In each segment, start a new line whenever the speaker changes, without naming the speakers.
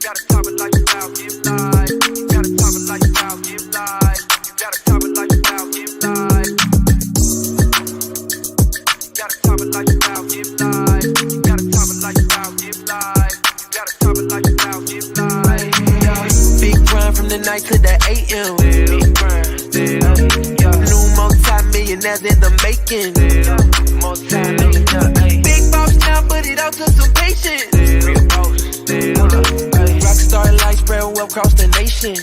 got a Tava lifestyle, give life. You got a Tava lifestyle, give life. You got a Tava lifestyle, give life. You got a Tava lifestyle, give life. You got a Tava lifestyle, give life. You got a Tava lifestyle, give life. Big grind from the night to the AM. Big grind, new multi-millionaires in the making. Multi-millionaire, big boss now, but it all took some patience. Real boss. Rockstar life spread well across the nation.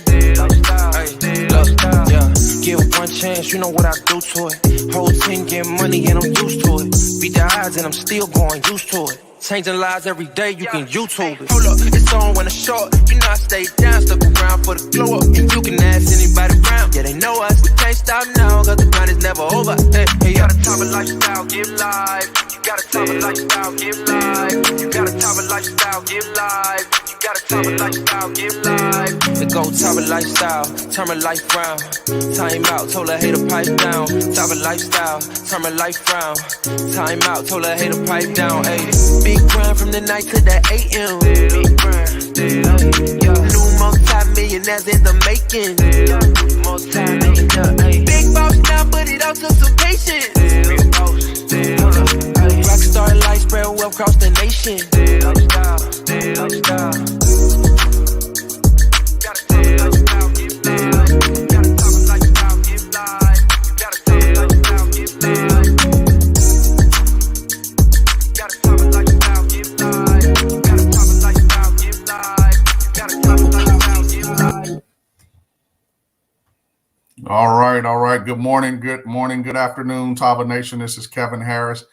Give one chance, you know what I do to it. Whole team get money and I'm used to it. Beat the odds and I'm still going used to it. Changing lives every day, you can YouTube it. Hold up, it's on when it's short. You know I stay down, stuck around for the glow up. And you can ask anybody around, yeah, they know us. We can't stop now, cause the grind is never over. Hey, you got a Tava lifestyle, give life. You got a Tava lifestyle, give life. You got a Tava lifestyle, give life. You got a Tava lifestyle, give life. The go Tava lifestyle, turn my life round. Time out, told her hater pipe down. Tava lifestyle, turn my life round. Time out, told her hater pipe down. Hey, big grind from the night to the AM. Big grind, new multi-millionaires in the making. Multi-millionaire, big boss now, but it all took some patience. Rockstar life spread well across the nation.
All right. Good morning, good afternoon, Tava Nation. This is Kevin Harris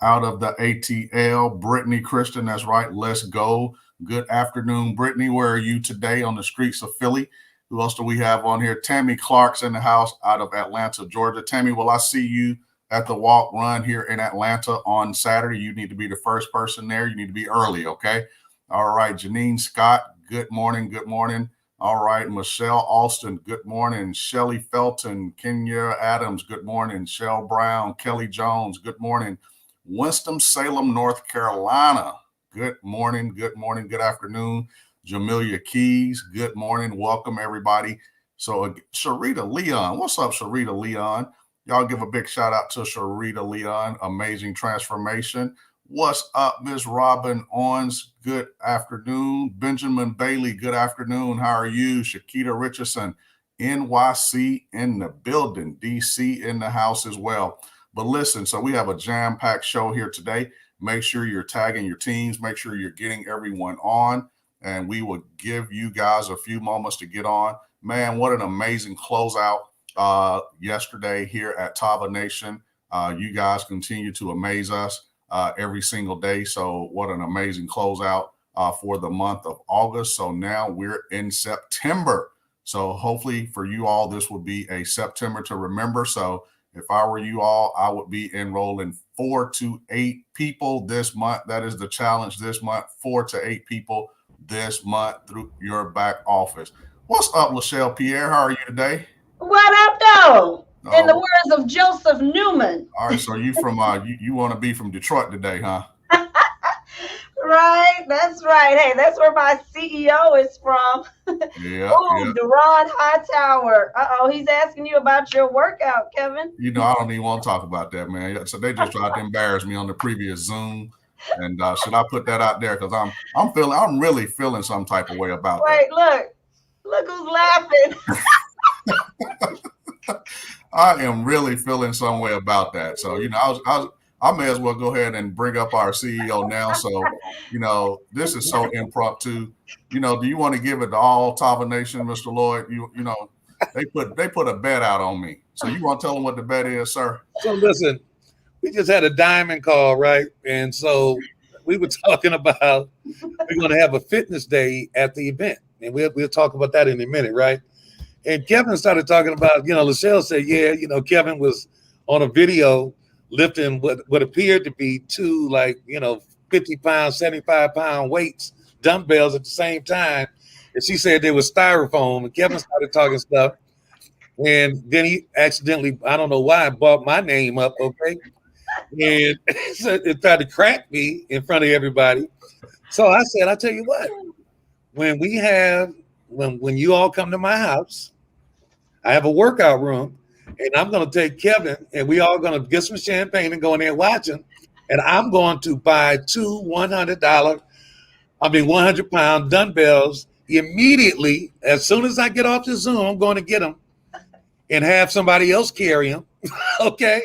out of the ATL. Brittany Christian, that's right. Let's go. Good afternoon, Brittany. Where are you today on the streets of Philly? Who else do we have on here? Tammy Clark's in the house out of Atlanta, Georgia. Tammy, will I see you at the walk run here in Atlanta on Saturday? You need to be the first person there. You need to be early, okay? All right. Janine Scott, good morning. Good morning. All right, Michelle Alston, good morning. Shelly Felton, Kenya Adams, good morning. Shell Brown, Kelly Jones, good morning. Winston-Salem, North Carolina, good morning, good afternoon. Jamelia Keys, good morning. Welcome, everybody. So, Sharita Leon, what's up, Sharita Leon? Y'all give a big shout out to Sharita Leon, amazing transformation. What's up, Miss Robin Owens? Good afternoon. Benjamin Bailey, good afternoon. How are you? Shakita Richardson, NYC in the building, DC in the house as well. But listen, so we have a jam-packed show here today. Make sure you're tagging your teams. Make sure you're getting everyone on, and we will give you guys a few moments to get on. Man, what an amazing closeout yesterday here at Tava Nation. You guys continue to amaze us every single day. So what an amazing closeout for the month of August. So now we're in September. So hopefully for you all, this will be a September to remember. So if I were you all, I would be enrolling 4 to 8 people this month. That is the challenge this month, 4 to 8 people this month through your back office. What's up, Lachelle Pierre? How are you today?
What up, though? In the words of Joseph Newman.
All right, so you from you want to be from Detroit today, huh?
Right, that's right. Hey, that's where my CEO is from.
Yeah.
Deron Hightower. He's asking you about your workout, Kevin.
You know, I don't even want to talk about that, man. So they just tried to embarrass me on the previous Zoom. And should I put that out there? Because I'm really feeling some type of way about that.
Wait, look who's laughing.
I am really feeling some way about that. So, you know, I may as well go ahead and bring up our CEO now. So, you know, this is so impromptu. You know, do you want to give it to all Tava Nation, Mr. Lloyd? You know, they put a bet out on me. So you want to tell them what the bet is, sir?
So listen, we just had a diamond call, right? And so we were talking about we're going to have a fitness day at the event. And we'll talk about that in a minute, right? And Kevin started talking about, you know, Lachelle said, yeah, you know, Kevin was on a video lifting what appeared to be 2, 50-pound, 75-pound weights, dumbbells at the same time. And she said they were styrofoam. And Kevin started talking stuff. And then he accidentally, I don't know why, brought my name up, okay? And so it tried to crack me in front of everybody. So I said, I tell you what, when when you all come to my house, I have a workout room, and I'm going to take Kevin, and we all going to get some champagne and go in there watching, and I'm going to buy two $100-pound dumbbells immediately. As soon as I get off the Zoom, I'm going to get them and have somebody else carry them. Okay.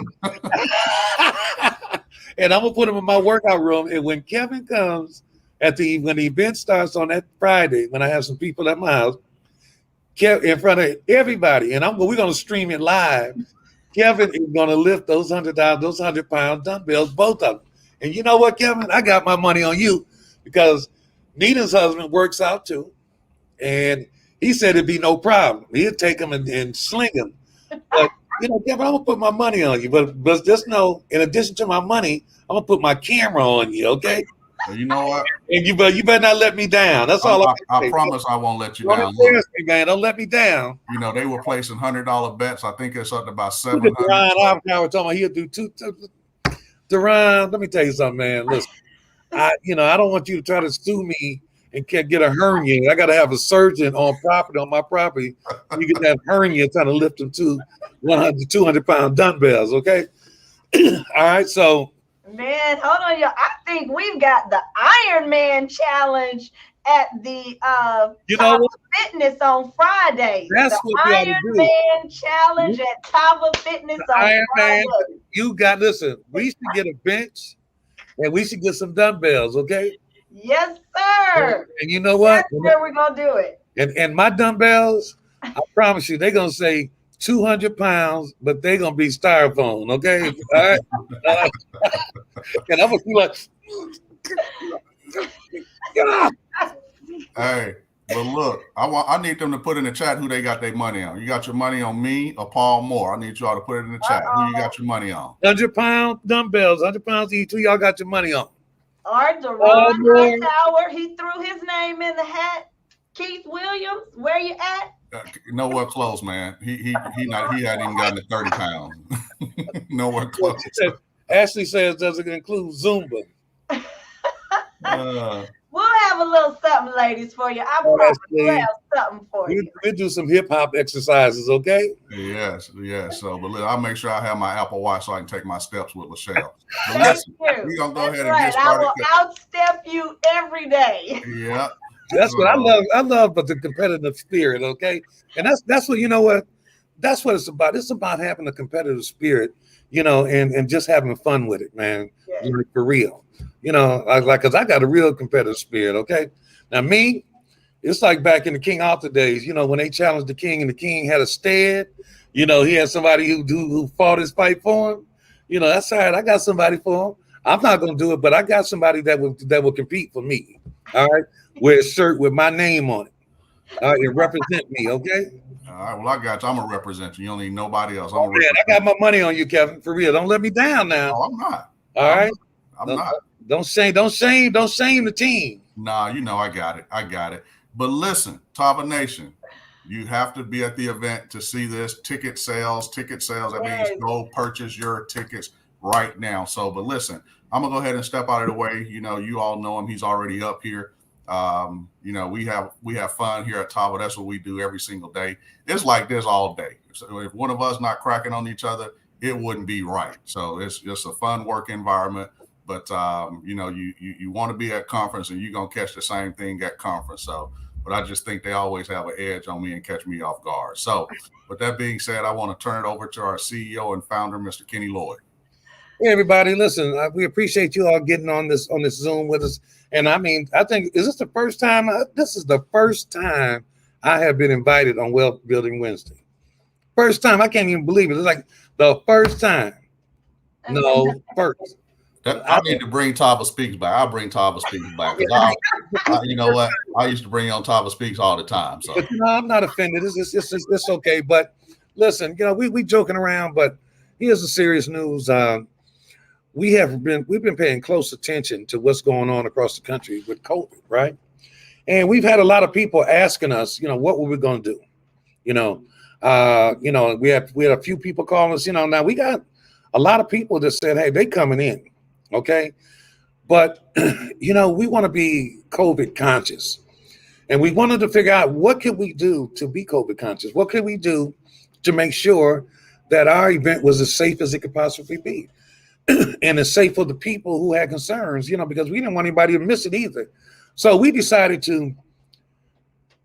And I'm gonna put them in my workout room. And when Kevin comes when the event starts on that Friday, when I have some people at my house, in front of everybody, and we're gonna stream it live. Kevin is gonna lift those $100-pound dumbbells, both of them. And you know what, Kevin? I got my money on you because Nina's husband works out too, and he said it'd be no problem. He'd take them and sling them. But Kevin, I'm gonna put my money on you. But just know, in addition to my money, I'm gonna put my camera on you. Okay?
Well, you know what?
And you better not let me down. That's all.
I promise I won't let you
Don't
down.
embarrass me, man. Don't let me down.
They were placing $100 bets. I think it's up to about
Look at
$700.
Duran Hoffman talking about he'll do two. Duran, let me tell you something, man. Listen, I don't want you to try to sue me and can't get a hernia. I got to have a surgeon on my property. You get that hernia trying to lift them to 200-pound dumbbells. Okay. All right. So,
man, hold on, y'all. I think we've got the Iron Man challenge at the Tava Fitness on Friday.
That's
the
what we ought to
Iron
do.
Man challenge at Tava Fitness on
Iron
Friday.
Man, listen. We should get a bench, and we should get some dumbbells. Okay.
Yes, sir.
And you know what?
That's where we're gonna do it.
And my dumbbells, I promise you, they're gonna say 200 pounds, but they're gonna be styrofoam. Okay. All right. And I'm gonna be like,
Hey, but look, I need them to put in the chat who they got their money on. You got your money on me or Paul Moore? I need y'all to put it in the chat. Who you got your money on?
100-pound dumbbells, 100 pounds each. Who y'all got your money on?
Deron Hightower, he threw his name in the hat. Keith Williams, where you at?
Nowhere close, man. He hadn't even gotten to 30 pounds. Nowhere close.
Ashley says, does it include Zumba?
We'll have a little something, ladies, for you. I promise we'll have something for you.
We'll do some hip hop exercises, okay?
Yes. So, but look, I'll make sure I have my Apple Watch so I can take my steps with Lachelle. But listen, we're gonna go ahead and get started.
I will outstep you every day.
Yeah.
That's what I love. I love the competitive spirit, okay? And that's what that's what it's about. It's about having a competitive spirit, and just having fun with it, man.
Yeah.
For real. Because I got a real competitive spirit, okay? Now, me, it's like back in the King Arthur days, when they challenged the king and the king had a stead, he had somebody who fought his fight for him. That's all right. I got somebody for him. I'm not going to do it, but I got somebody that will compete for me, all right? Wear a shirt with my name on it. All right, and represent me, okay?
All right, well, I got you. I'm going to represent you. You don't need nobody else.
I got my money on you, Kevin, for real. Don't let me down now.
No, I'm not.
All right?
I'm not.
Don't shame the team.
Nah, I got it. But listen, Tava Nation, you have to be at the event to see this. Ticket sales. That means go purchase your tickets right now. So, but listen, I'm gonna go ahead and step out of the way. You all know him. He's already up here. We have fun here at Tava. That's what we do every single day. It's like this all day. So if one of us not cracking on each other, it wouldn't be right. So it's just a fun work environment. But you want to be at conference and you're gonna catch the same thing at conference. So, but I just think they always have an edge on me and catch me off guard. So, with that being said, I want to turn it over to our CEO and founder, Mr. Kenny Lloyd.
Hey, everybody, listen, we appreciate you all getting on this Zoom with us. And I think, is this the first time? This is the first time I have been invited on Wealth Building Wednesday. First time. I can't even believe it. It's like the first time. No, first.
I need to bring Tava Speaks back. I'll bring Tava Speaks back. You know what? I used to bring on Tava Speaks all the time. So,
but, I'm not offended. It's okay. But listen, we joking around. But here's the serious news. We've been paying close attention to what's going on across the country with COVID, right? And we've had a lot of people asking us, what were we going to do? We had a few people calling us. Now we got a lot of people that said, hey, they coming in. Okay. But, we want to be COVID conscious. And we wanted to figure out what could we do to be COVID conscious? What could we do to make sure that our event was as safe as it could possibly be? And as safe for the people who had concerns, because we didn't want anybody to miss it either. So we decided to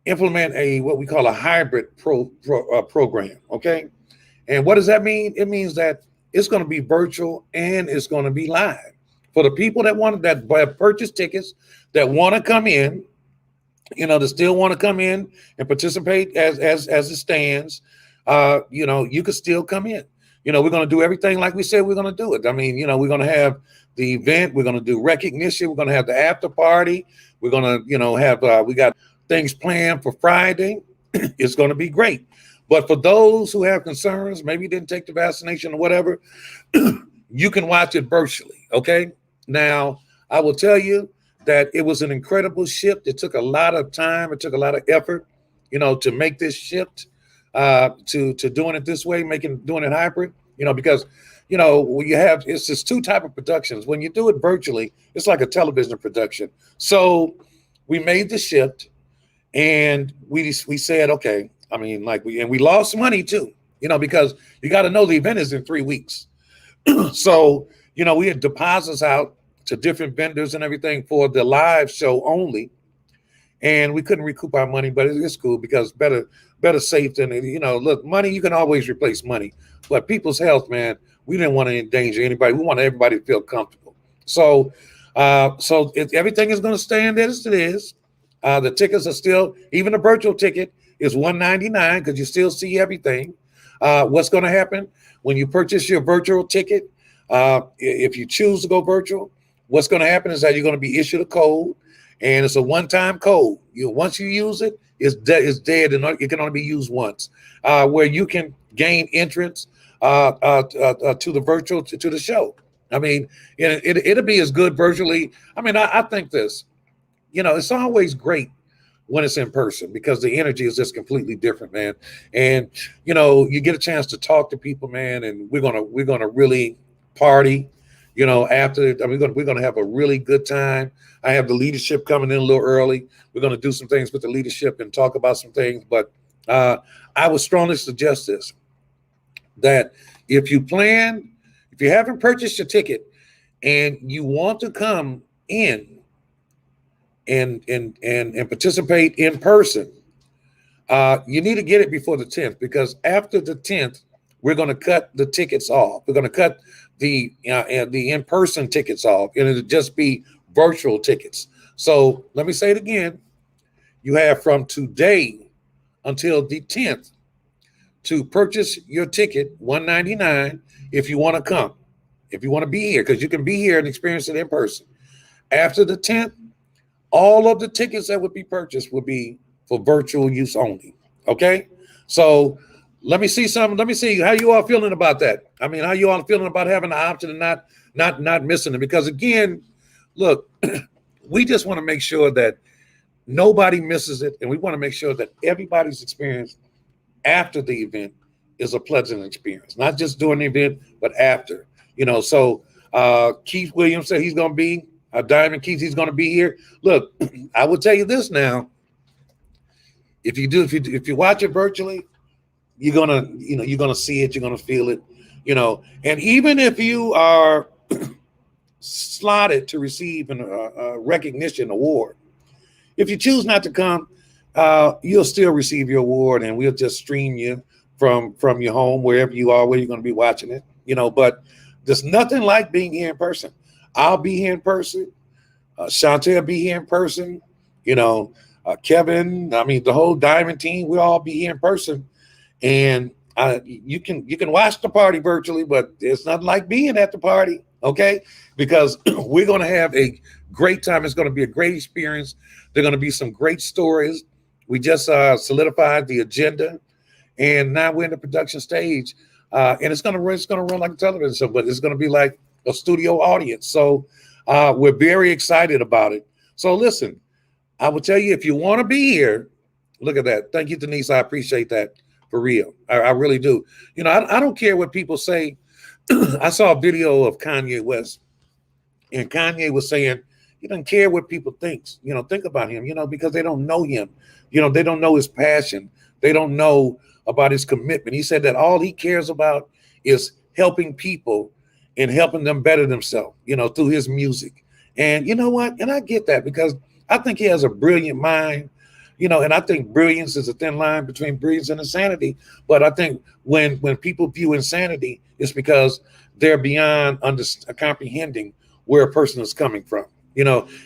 implement what we call a hybrid program, okay? And what does that mean? It means that it's going to be virtual and it's going to be live. For the people that have purchased tickets, that want to come in, that still want to come in and participate as it stands, you could still come in. We're going to do everything like we said we're going to do it. I mean, we're going to have the event. We're going to do recognition. We're going to have the after party. We're going to, have, we got things planned for Friday. It's going to be great. But for those who have concerns, maybe didn't take the vaccination or whatever, you can watch it virtually. Okay. Now, I will tell you that it was an incredible shift. It took a lot of time. It took a lot of effort, to make this shift. To doing it this way, doing it hybrid, because, it's just two type of productions. When you do it virtually, it's like a television production. So we made the shift and we said, okay, I mean, we lost money too, because you got to know the event is in 3 weeks. So, we had deposits out to different vendors and everything for the live show only. And we couldn't recoup our money, but it's cool because better safe than, look, money, you can always replace money, but people's health, man, we didn't want to endanger anybody. We want everybody to feel comfortable. So, everything is going to stand as it is. The tickets are still, even the virtual ticket is $199 because you still see everything. What's going to happen when you purchase your virtual ticket? If you choose to go virtual, what's going to happen is that you're going to be issued a code. And it's a one-time code. Once you use it, it's dead, and it can only be used once. Where you can gain entrance to the virtual to the show. I mean, it'll be as good virtually. I mean, I think this. It's always great when it's in person because the energy is just completely different, man. And you get a chance to talk to people, man. And we're gonna really party. After we're gonna have a really good time. I have the leadership coming in a little early. We're gonna do some things with the leadership and talk about some things. But I would strongly suggest this: that if you haven't purchased your ticket and you want to come in and participate in person, you need to get it before the 10th, because after the 10th, we're gonna cut the tickets off. We're gonna cut the in-person tickets off, and it'll just be virtual tickets. So let me say it again. You have from today until the 10th to purchase your ticket, $199, if you want to come, if you want to be here, because you can be here and experience it in person. After the 10th, all of the tickets that would be purchased would be for virtual use only. Okay? So let me see something. Let me see how you all feeling about that. I mean, how you all feeling about having the option and not missing it? Because again, look, we just want to make sure that nobody misses it, and we want to make sure that everybody's experience after the event is a pleasant experience, not just during the event, but after. So Keith Williams said he's going to be Diamond Keith. He's going to be here. Look, I will tell you this now: if you watch it virtually, you're gonna see it, you're gonna feel it, and even if you are slotted to receive a recognition award, if you choose not to come, you'll still receive your award, and we'll just stream you from your home, wherever you are, where you're going to be watching it, but there's nothing like being here in person. I'll be here in person. Shantae will be here in person. Kevin, the whole Diamond team, we'll all be here in person. And you can watch the party virtually, but it's nothing like being at the party, okay? Because we're going to have a great time. It's going to be a great experience. There are going to be some great stories. We just solidified the agenda, and now we're in the production stage. And it's going to run like a television show, but it's going to be like a studio audience. So we're very excited about it. So listen, I will tell you, if you want to be here, look at that. Thank you, Denise. I appreciate that. For real. I really do. I don't care what people say. I saw a video of Kanye West, and Kanye was saying, He doesn't care what people think about him, because they don't know him. They don't know his passion. They don't know about his commitment. He said that all he cares about is helping people and helping them better themselves, through his music. And you know what? And I get that because I think he has a brilliant mind, and I think brilliance is a thin line between brilliance and insanity. But I think when people view insanity, it's because they're beyond comprehending where a person is coming from,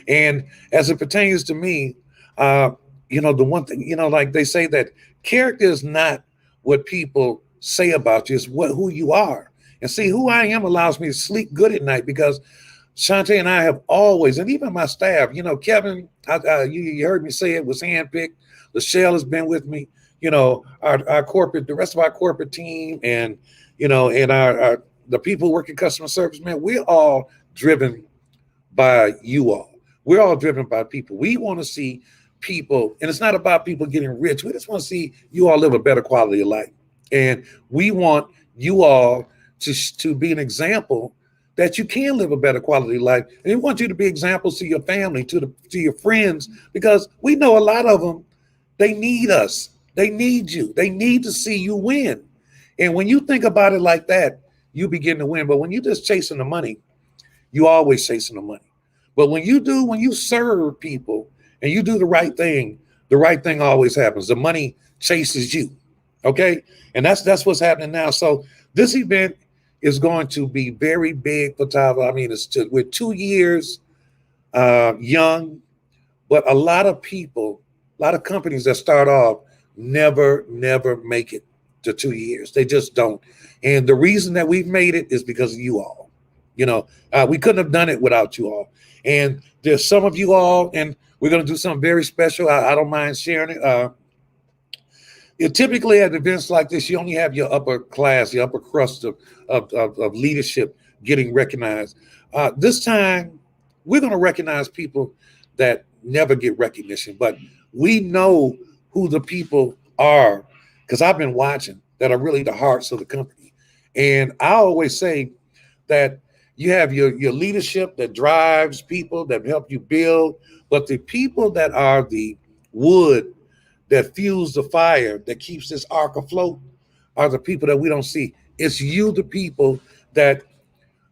and as it pertains to me, the one thing, like they say that character is not what people say about you, it's who you are. And see, who I am allows me to sleep good at night because Shantae and I have always, and even my staff, Kevin, you heard me say it, was handpicked. Lachelle has been with me, our corporate, the rest of our corporate team, and, and our the people working customer service, man, we're all driven by you all. We're all driven by people. We want to see people, and it's not about people getting rich. We just want to see you all live a better quality of life. And we want you all to be an example that you can live a better quality of life. And we want you to be examples to your family, to your friends, because we know a lot of them, they need us. They need you. They need to see you win. And when you think about it like that, you begin to win. But when you're just chasing the money, you always chasing the money. But when you serve people and you do the right thing always happens. The money chases you. Okay. And that's what's happening now. So this event is going to be very big for Tava. I mean, we're 2 years young, but a lot of people, a lot of companies that start off never make it to 2 years. They just don't. And the reason that we've made it is because of you all. We couldn't have done it without you all. And there's some of you all, and we're going to do something very special. I don't mind sharing it. Typically at events like this, you only have your upper class, your upper crust of leadership getting recognized. This time, we're going to recognize people that never get recognition, but we know who the people are because I've been watching that are really the hearts of the company. And I always say that you have your leadership that drives people, that help you build, but the people that are the wood that fuels the fire, that keeps this ark afloat, are the people that we don't see. It's you, the people that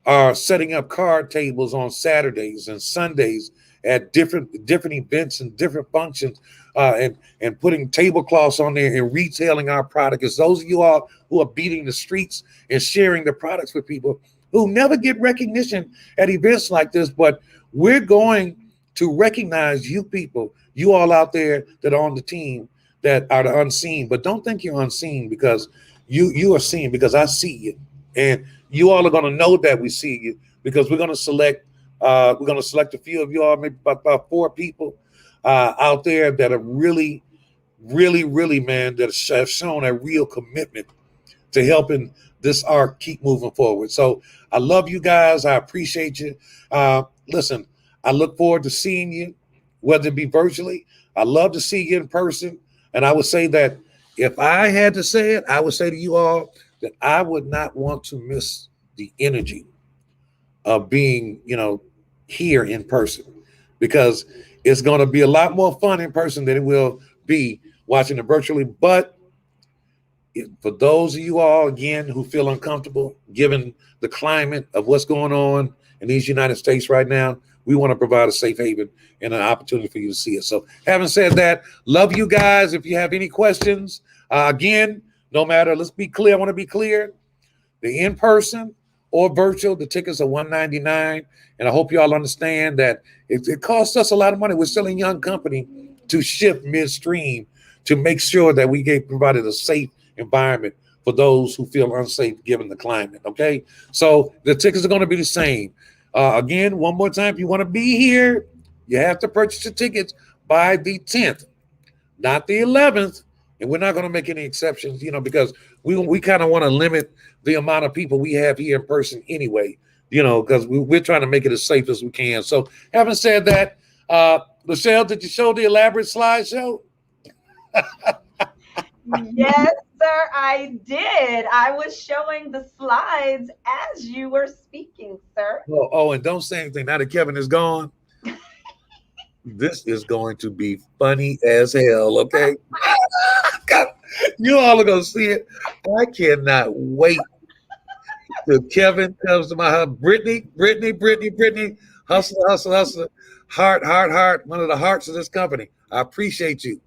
are setting up card tables on Saturdays and Sundays at different events and different functions, and putting tablecloths on there and retailing our product. It's those of you all who are beating the streets and sharing the products with people who never get recognition at events like this, but we're going to recognize you people, you all out there that are on the team that are the unseen. But don't think you're unseen because you are seen because I see you. And you all are going to know that we see you because we're going to select a few of you all, maybe about 4 people out there that are really, man, that have shown a real commitment to helping this arc keep moving forward. So I love you guys. I appreciate you. Listen, I look forward to seeing you, whether it be virtually. I love to see you in person. And I would say that if I had to say it, I would say to you all that I would not want to miss the energy of being, here in person, because it's going to be a lot more fun in person than it will be watching it virtually. But for those of you all, again, who feel uncomfortable, given the climate of what's going on in these United States right now, we want to provide a safe haven and an opportunity for you to see it. So having said that, love you guys. If you have any questions, again, no matter, let's be clear. I want to be clear. The in-person or virtual, the tickets are $199. And I hope you all understand that it costs us a lot of money. We're still a young company to shift midstream to make sure that we provided a safe environment for those who feel unsafe given the climate. Okay, so the tickets are going to be the same. Again, one more time, if you want to be here, you have to purchase your tickets by the 10th, not the 11th. And we're not going to make any exceptions, because we kind of want to limit the amount of people we have here in person anyway, because we're trying to make it as safe as we can. So having said that, Michelle, did you show the elaborate slideshow?
Yes, sir, I did. I was showing the slides as you were speaking, sir.
Oh, and don't say anything now that Kevin is gone. This is going to be funny as hell, okay? God, you all are going to see it. I cannot wait till Kevin comes to my house. Brittany, hustle, hustle, hustle. Heart, one of the hearts of this company. I appreciate you.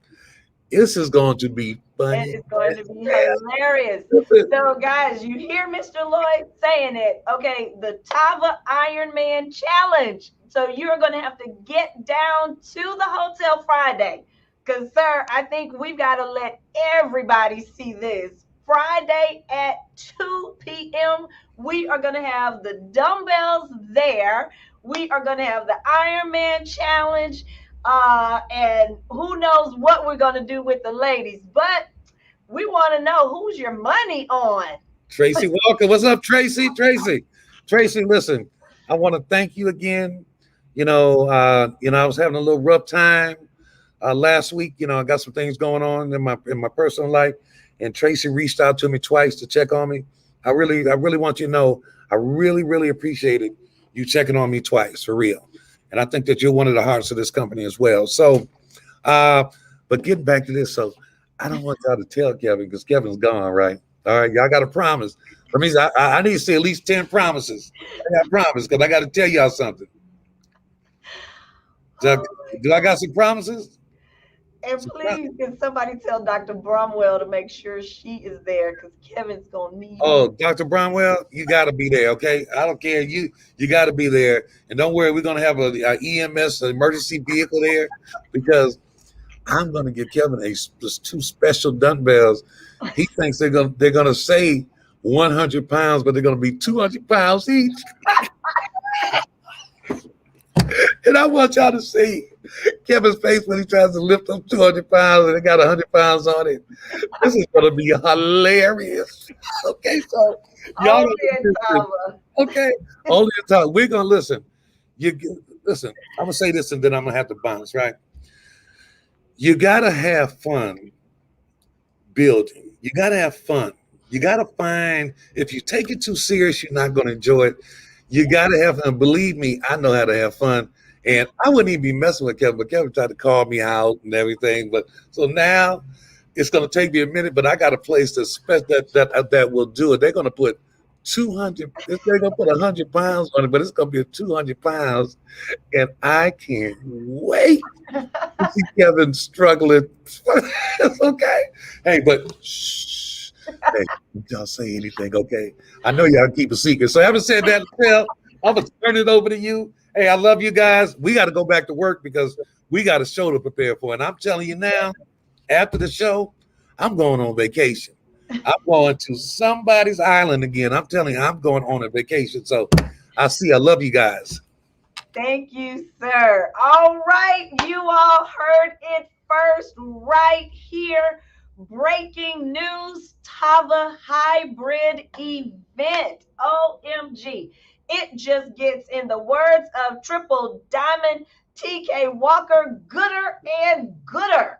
This is going to be funny.
It is going to be hilarious. So, guys, you hear Mr. Lloyd saying it. Okay, the Tava Iron Man Challenge. So you're going to have to get down to the hotel Friday. Because, sir, I think we've got to let everybody see this. Friday at 2 p.m., we are going to have the dumbbells there. We are going to have the Iron Man Challenge. And who knows what we're going to do with the ladies. But we want to know who's your money on.
Tracy Walker. What's up, Tracy? Tracy, listen, I want to thank you again. I was having a little rough time last week. I got some things going on in my personal life, and Tracy reached out to me twice to check on me. I really want you to know I really appreciated you checking on me twice, for real. And I think that you're one of the hearts of this company as well. So, but getting back to this, so I don't want y'all to tell Kevin because Kevin's gone, right? All right, y'all got to promise. That means I need to see at least 10 promises. I got promise because I got to tell y'all something. Do I got some promises?
And please, can somebody tell Dr. Bromwell to make sure she is there because Kevin's going to need
Oh, Dr. Bromwell, you got to be there, okay? I don't care. You got to be there. And don't worry, we're going to have a EMS, an emergency vehicle there because I'm going to give Kevin just 2 special dumbbells. He thinks they're going to say 100 pounds, but they're going to be 200 pounds each. And I want y'all to see Kevin's face when he tries to lift up 200 pounds and it got 100 pounds on it. This is going to be hilarious. Okay, so y'all okay, only in time. We're going to listen. Listen, I'm going to say this and then I'm going to have to bounce, right? You got to have fun building. You got to have fun. You got to find, if you take it too serious, you're not going to enjoy it. You got to have fun. Believe me, I know how to have fun. And I wouldn't even be messing with Kevin, but Kevin tried to call me out and everything. But so now it's going to take me a minute, but I got a place that will do it. They're going to put 200, they're going to put 100 pounds on it, but it's going to be 200 pounds. And I can't wait to see Kevin struggling. It's okay. Hey, but shh. Hey, don't say anything, okay? I know y'all keep a secret. So having said that, Phil, I'm going to turn it over to you. Hey, I love you guys. We got to go back to work because we got a show to prepare for. And I'm telling you now, after the show, I'm going on vacation. I'm going to somebody's island again. I'm telling you, I'm going on a vacation. So I love you guys.
Thank you, sir. All right. You all heard it first right here. Breaking news, Tava hybrid event. OMG. It just gets, in the words of Triple Diamond TK Walker, gooder and gooder.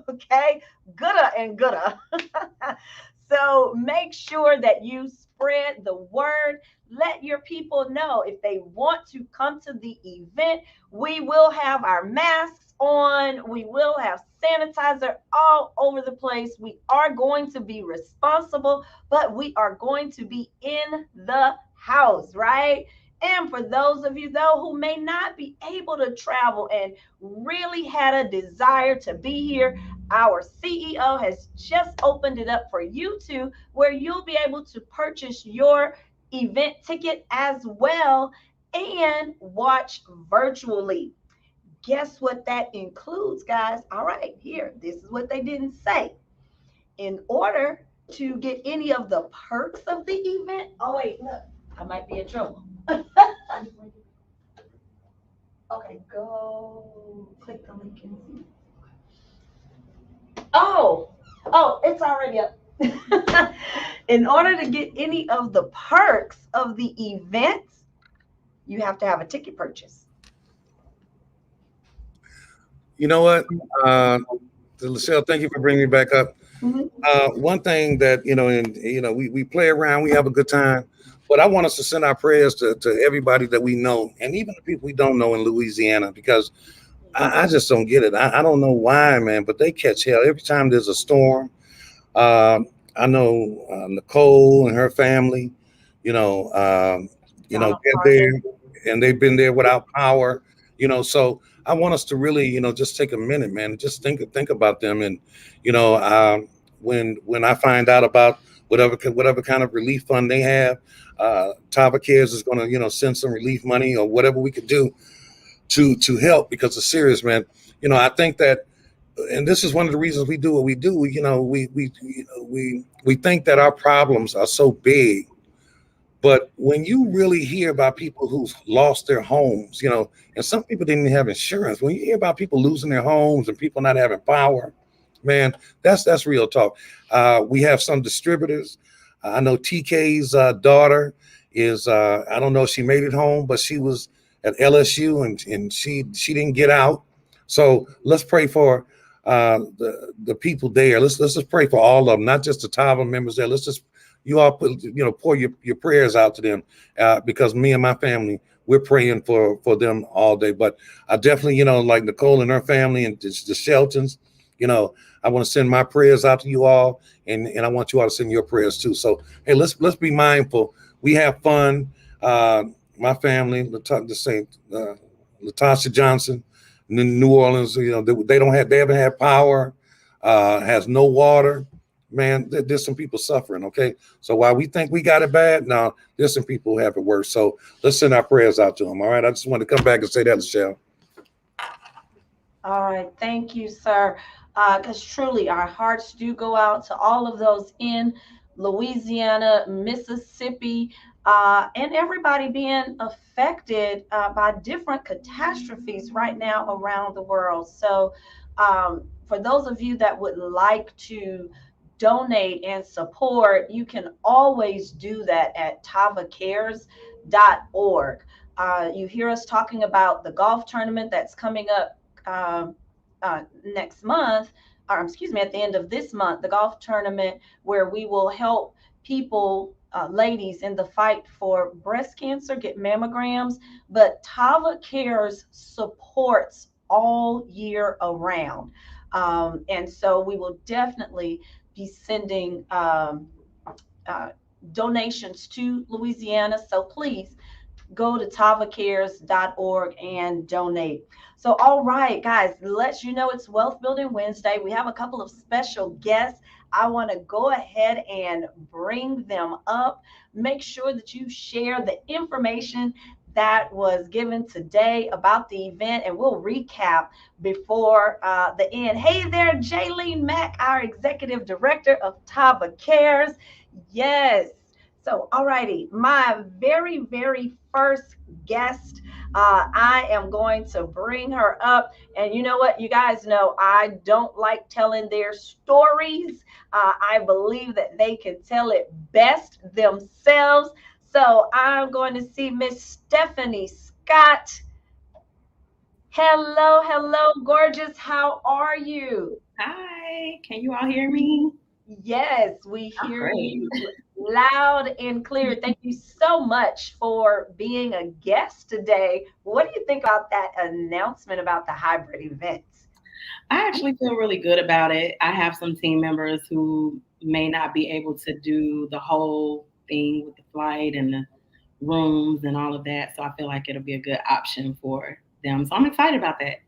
Okay? Gooder and gooder. So make sure that you spread the word. Let your people know if they want to come to the event. We will have our masks on. We will have sanitizer all over the place. We are going to be responsible, but we are going to be in the house, right? And for those of you, though, who may not be able to travel and really had a desire to be here, our CEO has just opened it up for you too, where you'll be able to purchase your event ticket as well and watch virtually. Guess what that includes, guys? All right, here, this is what they didn't say. In order to get any of the perks of the event, oh wait, look, I might be in trouble. Okay, go click the link and see. Oh, it's already up. In order to get any of the perks of the event, you have to have a ticket purchase.
You know what, Lachelle, thank you for bringing me back up. Mm-hmm. One thing that, we play around, we have a good time, but I want us to send our prayers to everybody that we know, and even the people we don't know in Louisiana, because I just don't get it. I don't know why, man, but they catch hell every time there's a storm. I know Nicole and her family, you know, um,
Donald
they're
Parker.
there and they've been there without power, so I want us to really, just take a minute, man, and just think about them. And, you know, when I find out about whatever kind of relief fund they have, Tava Cares is going to, send some relief money or whatever we could do to help, because it's serious, man. I think that, and this is one of the reasons we do what we do. We think that our problems are so big, but when you really hear about people who've lost their homes, and some people didn't even have insurance. When you hear about people losing their homes and people not having power, man, that's real talk. We have some distributors. I know TK's daughter is. I don't know if she made it home, but she was at LSU and she didn't get out. So let's pray for the people there. Let's just pray for all of them, not just the Tava members there. Let's just you all pour your prayers out to them, because me and my family, we're praying for them all day. But I definitely, like Nicole and her family and the Sheltons, I want to send my prayers out to you all, and I want you all to send your prayers too. So hey, let's be mindful. We have fun. My family, Latasha Johnson, in New Orleans, they haven't had power, has no water. Man, there's some people suffering. Okay, so while we think we got it bad, now there's some people who have it worse. So let's send our prayers out to them. All right, I just want to come back and say that, Michelle.
All right, thank you, sir. Because truly, our hearts do go out to all of those in Louisiana, Mississippi, and everybody being affected by different catastrophes right now around the world. So, for those of you that would like to donate and support, you can always do that at tavacares.org. You hear us talking about the golf tournament that's coming up next month, or excuse me, at the end of this month, the golf tournament where we will help people, ladies, in the fight for breast cancer get mammograms. But Tava Cares supports all year around. And so we will definitely be sending donations to Louisiana. So please go to tavacares.org and donate. So, all right, guys, let you know it's Wealth Building Wednesday. We have a couple of special guests. I want to go ahead and bring them up. Make sure that you share the information that was given today about the event, and we'll recap before the end. Hey there, Jaylene Mack, our Executive Director of Tava Cares. Yes. So, all righty, my very, very first guest, I am going to bring her up. And you know what? You guys know I don't like telling their stories. I believe that they can tell it best themselves. So I'm going to see Miss Stephanie Scott. Hello, hello, gorgeous. How are you?
Hi, can you all hear me?
Yes, we
Oh,
hear
great.
you loud and clear. Thank you so much for being a guest today. What do you think about that announcement about the hybrid events?
I actually feel really good about it. I have some team members who may not be able to do the whole thing with the flight and the rooms and all of that. So I feel like it'll be a good option for them. So I'm excited about that.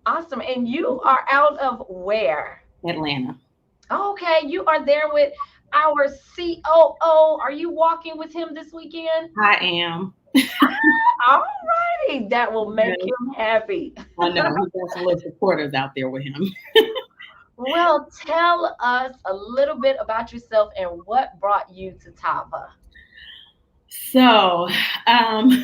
Awesome. And you are out of where?
Atlanta.
Okay, you are there with our COO. Are you walking with him this weekend?
I am.
All righty, that will make
Yes,
him happy.
I know. He's got some little supporters out there with him.
Well, tell us a little bit about yourself and what brought you to Tava.
So, um,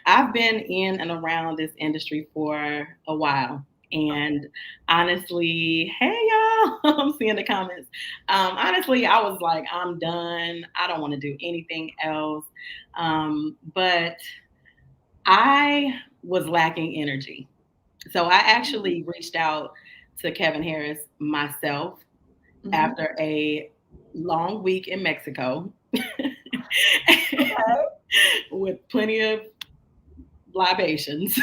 I've been in and around this industry for a while. And honestly, hey y'all, I'm seeing the comments. Honestly, I was like, I'm done. I don't want to do anything else. But I was lacking energy. So I actually reached out to Kevin Harris myself
Mhm.
after a long week in Mexico
Okay.
with plenty of libations.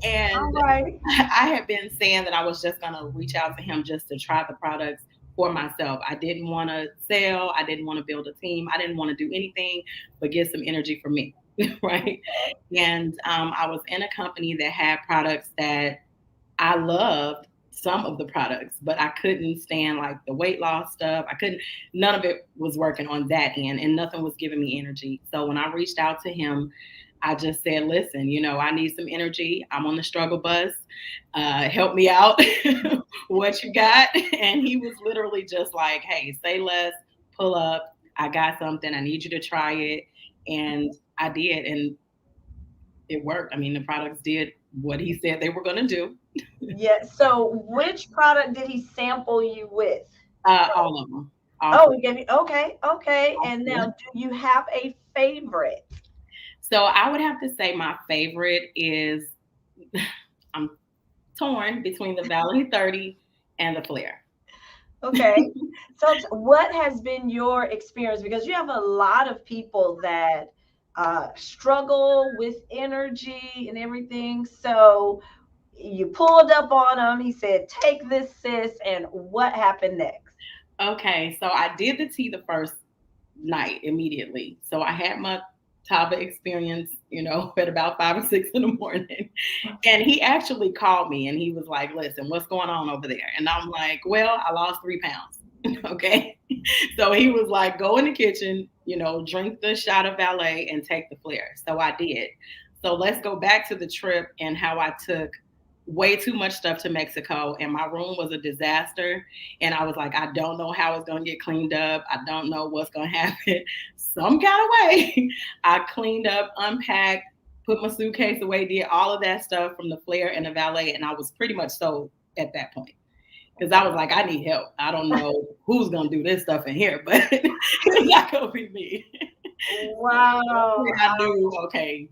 And
All right.
I had been saying that I was just going to reach out to him just to try the products for myself. I didn't want to sell. I didn't want to build a team. I didn't want to do anything but get some energy for me. Right. And I was in a company that had products that I loved, some of the products, but I couldn't stand like the weight loss stuff. None of it was working on that end, and nothing was giving me energy. So when I reached out to him, I just said, listen, I need some energy. I'm on the struggle bus. Help me out. What you got? And he was literally just like, hey, say less, pull up. I got something. I need you to try it. And I did. And it worked. I mean, the products did what he said they were going to do.
Yeah. So which product did he sample you with?
All of them.
He gave you, okay. And now, do you have a favorite?
So I would have to say my favorite is, I'm torn between the Valley 30 and the Flare.
Okay. So what has been your experience? Because you have a lot of people that struggle with energy and everything. So you pulled up on him. He said, take this, sis. And what happened next?
Okay. So I did the tea the first night immediately. So I had my Tava experience, at about 5 or 6 in the morning. And he actually called me and he was like, listen, what's going on over there? And I'm like, well, I lost 3 pounds. Okay. So he was like, go in the kitchen, drink the shot of Valet and take the Flare. So I did. So let's go back to the trip and how I took way too much stuff to Mexico and my room was a disaster. And I was like, I don't know how it's going to get cleaned up. I don't know what's going to happen. Some kind of way I cleaned up, unpacked, put my suitcase away, did all of that stuff from the Flare and the Valet. And I was pretty much sold at that point. Because I was like, I need help. I don't know who's going to do this stuff in here, but it's not going to be me.
Wow.
I knew, okay.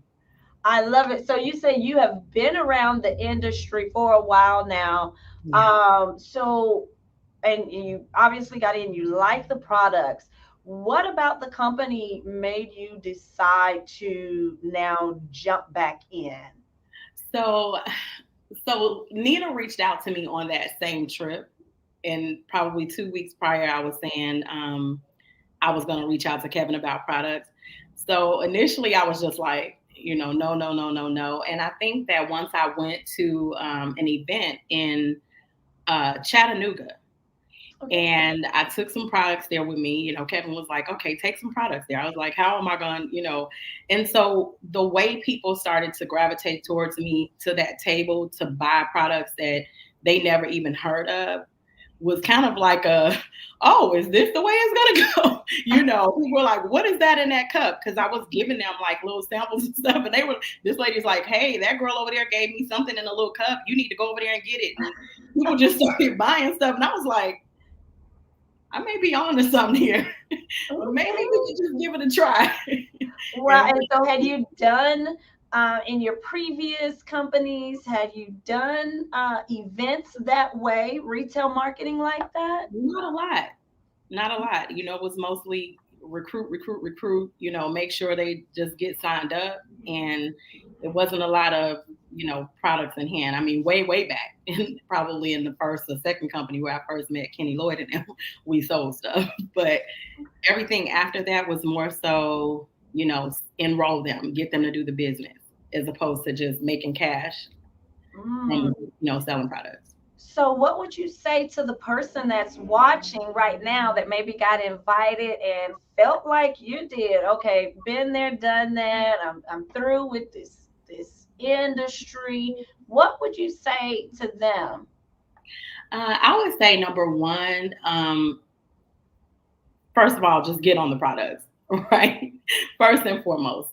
I love it. So you say you have been around the industry for a while now.
Yeah.
And you obviously got in, you like the products. What about the company made you decide to now jump back in?
So Nina reached out to me on that same trip. And probably 2 weeks prior, I was saying I was going to reach out to Kevin about products. So initially I was just like, no. And I think that once I went to an event in Chattanooga, and I took some products there with me, Kevin was like, okay, take some products there. I was like, how am I going, and so the way people started to gravitate towards me to that table to buy products that they never even heard of was kind of like oh, is this the way it's going to go? We were like, what is that in that cup? Because I was giving them like little samples and stuff. And this lady's like, hey, that girl over there gave me something in a little cup. You need to go over there and get it. And people just started buying stuff. And I was like, I may be on to something here. But maybe we could just give it a try.
Well, and so had you done in your previous companies, had you done events that way, retail marketing like that?
Not a lot. It was mostly recruit, make sure they just get signed up. And it wasn't a lot of, products in hand. I mean, way back, probably in the first or second company where I first met Kenny Lloyd and them, we sold stuff. But everything after that was more so, enroll them, get them to do the business, as opposed to just making cash and, selling products.
So what would you say to the person that's watching right now that maybe got invited and felt like you did? Okay, been there, done that. I'm through with this industry. What would you say to them?
I would say number one, first of all, just get on the products, right? First and foremost,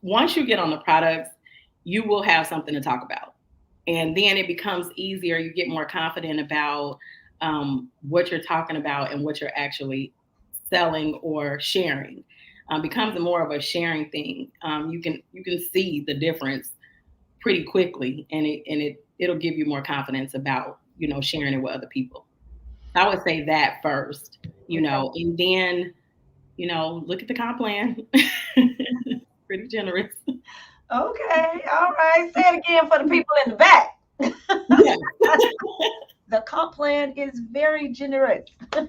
once you get on the products, you will have something to talk about. And then it becomes easier. You get more confident about what you're talking about and what you're actually selling or sharing. Becomes more of a sharing thing. You can see the difference pretty quickly, and it'll give you more confidence about sharing it with other people. I would say that first, and then look at the comp plan. Pretty generous.
Okay, all right. Say it again for the people in the back.
Yeah.
The comp plan is very generous.
Yes.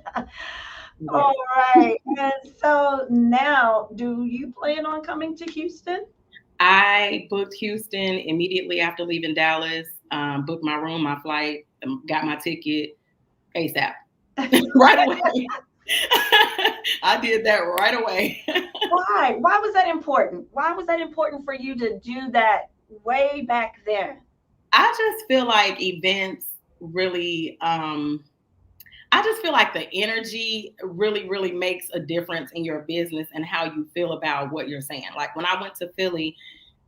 All right. And so now, do you plan on coming to Houston?
I booked Houston immediately after leaving Dallas, booked my room, my flight, got my ticket ASAP, right away. I did that right away.
Why? Why was that important? Why was that important for you to do that way back then?
I just feel like events really, I just feel like the energy really, really makes a difference in your business and how you feel about what you're saying. Like when I went to Philly,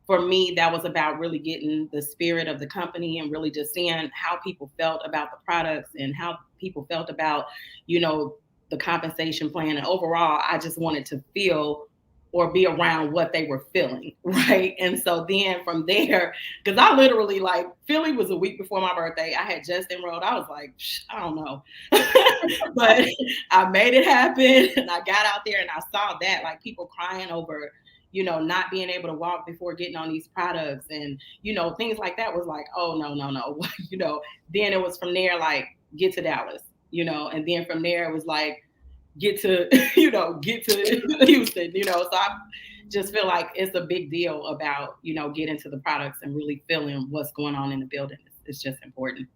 for me, that was about really getting the spirit of the company and really just seeing how people felt about the products and how people felt about, you know, the compensation plan. And overall, I just wanted to feel or be around what they were feeling. Right. And so then from there, because I literally like Philly was a week before my birthday. I had just enrolled. I was like, I don't know. But I made it happen and I got out there and I saw that like people crying over, you know, not being able to walk before getting on these products and, you know, things like that was like, oh, no, no, no. You know, then it was from there, like, get to Dallas, you know, and then from there it was like, get to, you know, get to Houston, you know. So I just feel like it's a big deal about, you know, getting to the products and really feeling what's going on in the building. It's just important.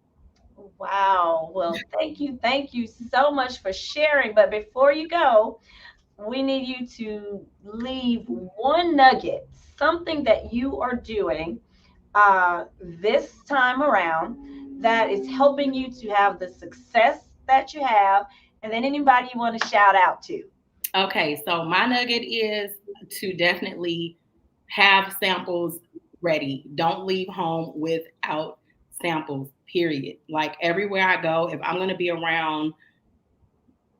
Wow. Well, thank you. Thank you so much for sharing. But before you go, we need you to leave one nugget, something that you are doing this time around that is helping you to have the success that you have, and then anybody you want to shout out to.
Okay, so my nugget is to definitely have samples ready. Don't leave home without samples, period. Like everywhere I go, if I'm going to be around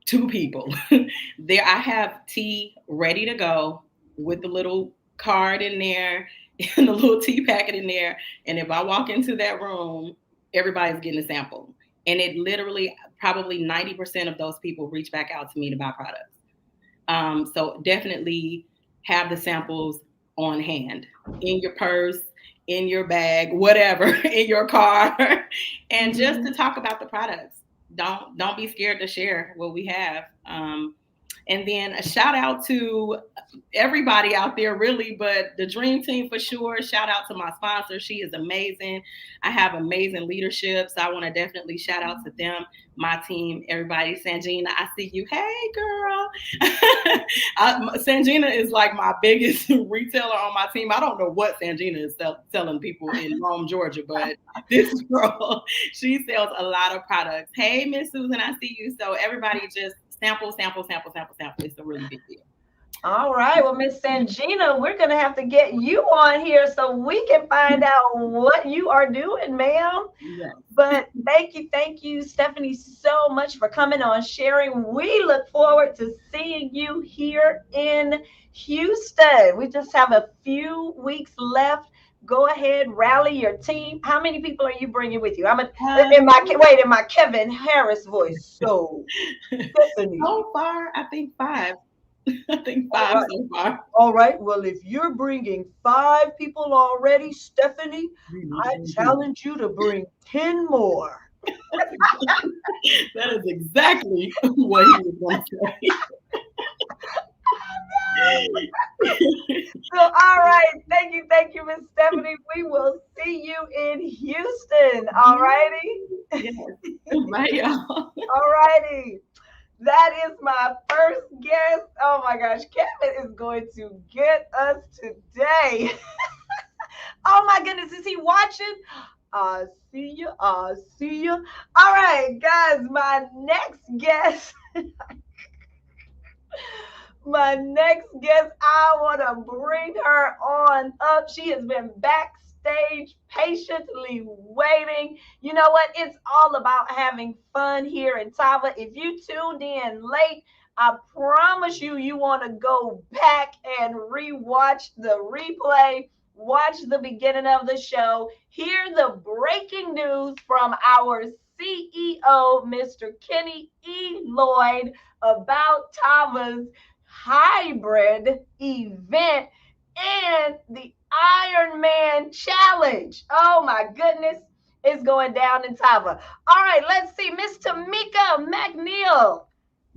two people, there I have tea ready to go with the little card in there and the little tea packet in there. And if I walk into that room, everybody's getting a sample. And it literally, probably 90% of those people reach back out to me to buy products. So definitely have the samples on hand in your purse, in your bag, whatever, in your car, and just to talk about the products. Don't be scared to share what we have. And then a shout out to everybody out there, really, but the dream team for sure. Shout out to my sponsor. She is amazing. I have amazing leadership. So I want to definitely shout out to them, my team, everybody. Sanjina, I see you. Hey, girl. Sanjina is like my biggest retailer on my team. I don't know what Sanjina is selling people in Rome, Georgia, but this girl, she sells a lot of products. Hey, Miss Susan, I see you. So everybody just sample, sample, sample, sample, sample. It's a really big deal.
All right. Well, Miss Sangina, we're going to have to get you on here so we can find out what you are doing, ma'am.
Yes.
But thank you, Stephanie, so much for coming on, sharing. We look forward to seeing you here in Houston. We just have a few weeks left. Go ahead, rally your team. How many people are you bringing with you? In my Kevin Harris voice. So, Stephanie.
So far, I think five. I think five so far.
All right. Well, if you're bringing 5 people already, Stephanie, I challenge you to bring 10 more.
That is exactly what he was going to say.
So, all right. Thank you, Miss Stephanie. We will see you in Houston. All righty.
Yes. Bye, y'all.
All righty. That is my first guest. Oh my gosh, Kevin is going to get us today. Oh my goodness, is he watching? I see you. I see you. All right, guys, my next guest. My next guest, I want to bring her on up. She has been backstage patiently waiting. You know what? It's all about having fun here in Tava. If you tuned in late, I promise you, you want to go back and rewatch the replay. Watch the beginning of the show. Hear the breaking news from our CEO, Mr. Kenny E. Lloyd, about Tava's hybrid event. and the Iron Man Challenge. Oh my goodness, it's going down in Tava. All right, let's see, Miss Tamika McNeil.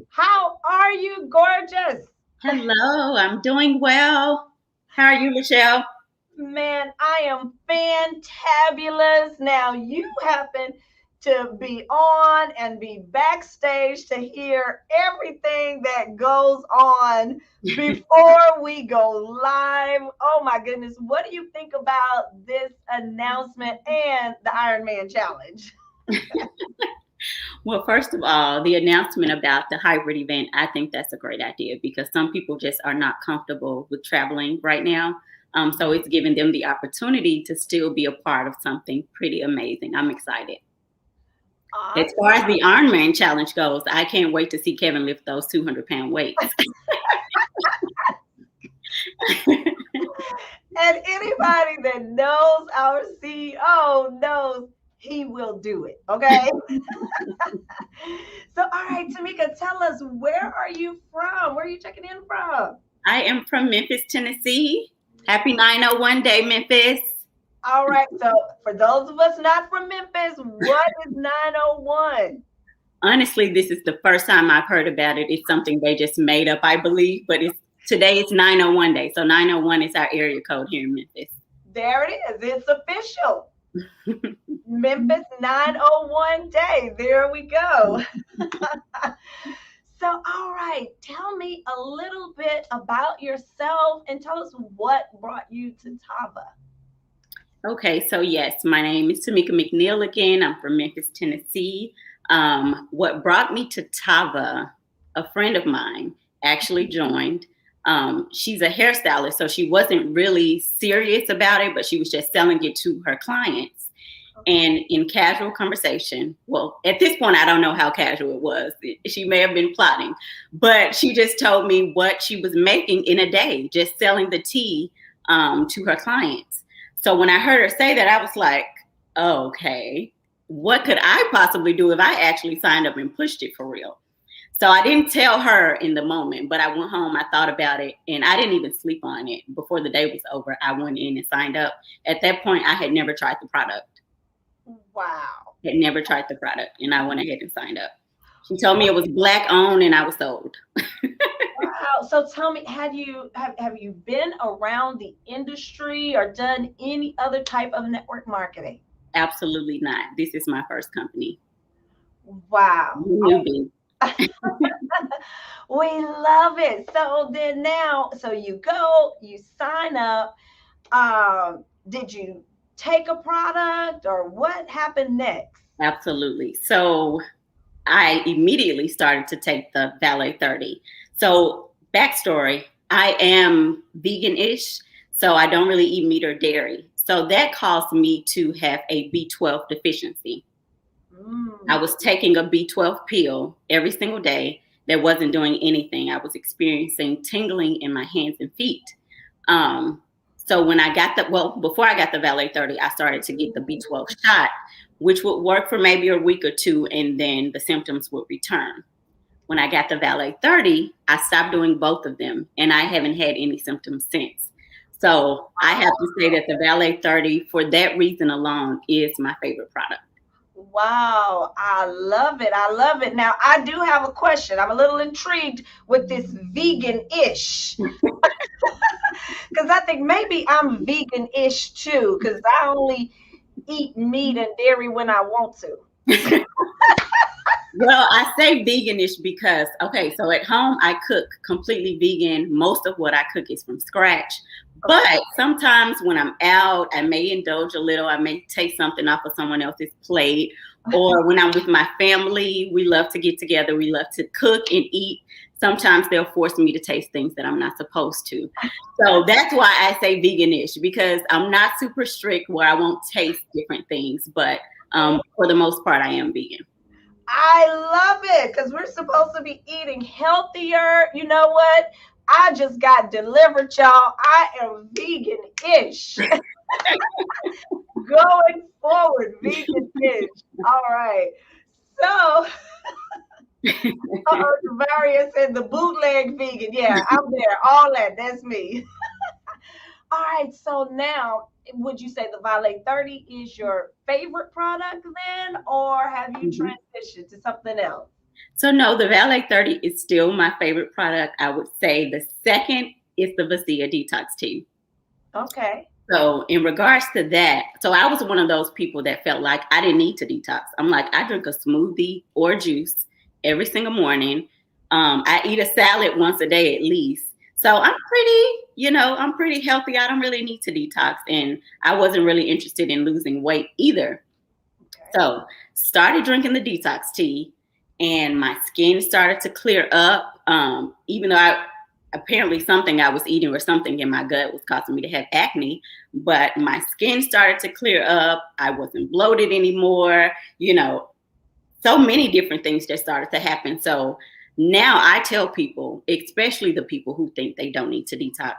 How are you, gorgeous?
Hello, I'm doing well. How are you, Michelle?
Man, I am fantabulous. Now, you happen to be on and be backstage to hear everything that goes on before we go live. Oh my goodness, what do you think about this announcement and the Iron Man Challenge?
Well, first of all, the announcement about the hybrid event, I think that's a great idea because some people just are not comfortable with traveling right now. So it's giving them the opportunity to still be a part of something pretty amazing. I'm excited.
Awesome.
As far as the Iron Man Challenge goes, I can't wait to see Kevin lift those 200-pound weights.
And anybody that knows our CEO knows he will do it. Okay. So, all right, Tamika, tell us, where are you from? Where are you checking in from?
I am from Memphis, Tennessee. Happy 901 Day, Memphis.
All right. So, for those of us not from Memphis, what is 901?
Honestly, this is the first time I've heard about it. It's something they just made up, I believe, but today it's 901 Day. So 901 is our area code here in Memphis.
There it is. It's official. Memphis 901 Day. There we go. So, all right, tell me a little bit about yourself and tell us what brought you to Tava.
Okay, so yes, my name is Tamika McNeil again. I'm from Memphis, Tennessee. What brought me to Tava, a friend of mine actually joined. She's a hairstylist, so she wasn't really serious about it, but she was just selling it to her clients. And in casual conversation, well, at this point, I don't know how casual it was. She may have been plotting, but she just told me what she was making in a day, just selling the tea to her clients. So when I heard her say that, I was like, oh, okay, what could I possibly do if I actually signed up and pushed it for real? So I didn't tell her in the moment, but I went home, I thought about it, and I didn't even sleep on it. Before the day was over, I went in and signed up. At that point, I had never tried the product.
Wow.
Had never tried the product, and I went ahead and signed up. She told me it was Black owned, and I was sold.
Wow. So tell me, have you been around the industry or done any other type of network marketing?
Absolutely not. This is my first company.
Wow.
Newbie.
We love it. So then now, so you go, you sign up. Did you take a product or what happened next?
Absolutely. So I immediately started to take the Valet 30. So backstory, I am vegan-ish, so I don't really eat meat or dairy. So that caused me to have a B12 deficiency. I was taking a B12 pill every single day that wasn't doing anything. I was experiencing tingling in my hands and feet. So when I got before I got the Valet 30, I started to get the B12 shot, which would work for maybe a week or two, and then the symptoms would return. When I got the Valet 30, I stopped doing both of them, and I haven't had any symptoms since. So I have to say that the Valet 30, for that reason alone, is my favorite product.
Wow, I love it. I love it. Now, I do have a question. I'm a little intrigued with this vegan-ish. Because I think maybe I'm vegan-ish too, because I only eat meat and dairy when I want to.
Well, I say veganish because, okay, so at home I cook completely vegan. Most of what I cook is from scratch. But sometimes when I'm out, I may indulge a little. I may take something off of someone else's plate. Or when I'm with my family, we love to get together. We love to cook and eat. Sometimes they'll force me to taste things that I'm not supposed to. So that's why I say veganish, because I'm not super strict where I won't taste different things. But for the most part, I am vegan.
I love it because we're supposed to be eating healthier. You know what? I just got delivered, y'all. I am vegan-ish. Going forward, vegan-ish. All right. So, Varia said the bootleg vegan. Yeah, I'm there. All that. That's me. All right, so now would you say the Valet 30 is your favorite product then, or have you
Mhm.
transitioned to something else?
So no, the Valet 30 is still my favorite product. I would say the second is the Vasia Detox Tea.
Okay.
So in regards to that, so I was one of those people that felt like I didn't need to detox. I'm like, I drink a smoothie or juice every single morning. I eat a salad once a day at least. So I'm pretty healthy. I don't really need to detox. And I wasn't really interested in losing weight either.
Okay.
So started drinking the detox tea and my skin started to clear up. Even though apparently something I was eating or something in my gut was causing me to have acne, but my skin started to clear up. I wasn't bloated anymore, so many different things just started to happen. So now I tell people, especially the people who think they don't need to detox,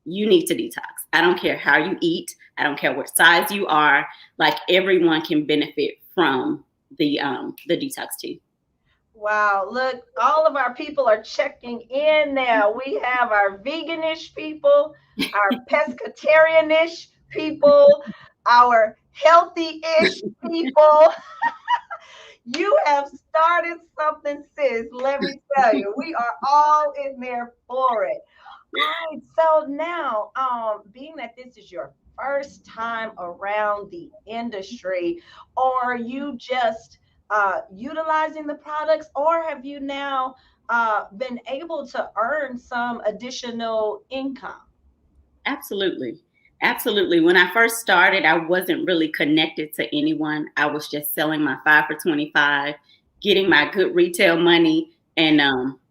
you need to detox. I don't care how you eat. I don't care what size you are. Like everyone can benefit from the detox tea.
Wow, look, all of our people are checking in now. We have our veganish people, our pescatarianish people, our healthy-ish people. You have started something, sis. Let me tell you, we are all in there for it. All right, so now, being that this is your first time around the industry, are you just utilizing the products, or have you now been able to earn some additional income?
Absolutely. Absolutely. When I first started, I wasn't really connected to anyone. I was just selling my 5 for $25, getting my good retail money. And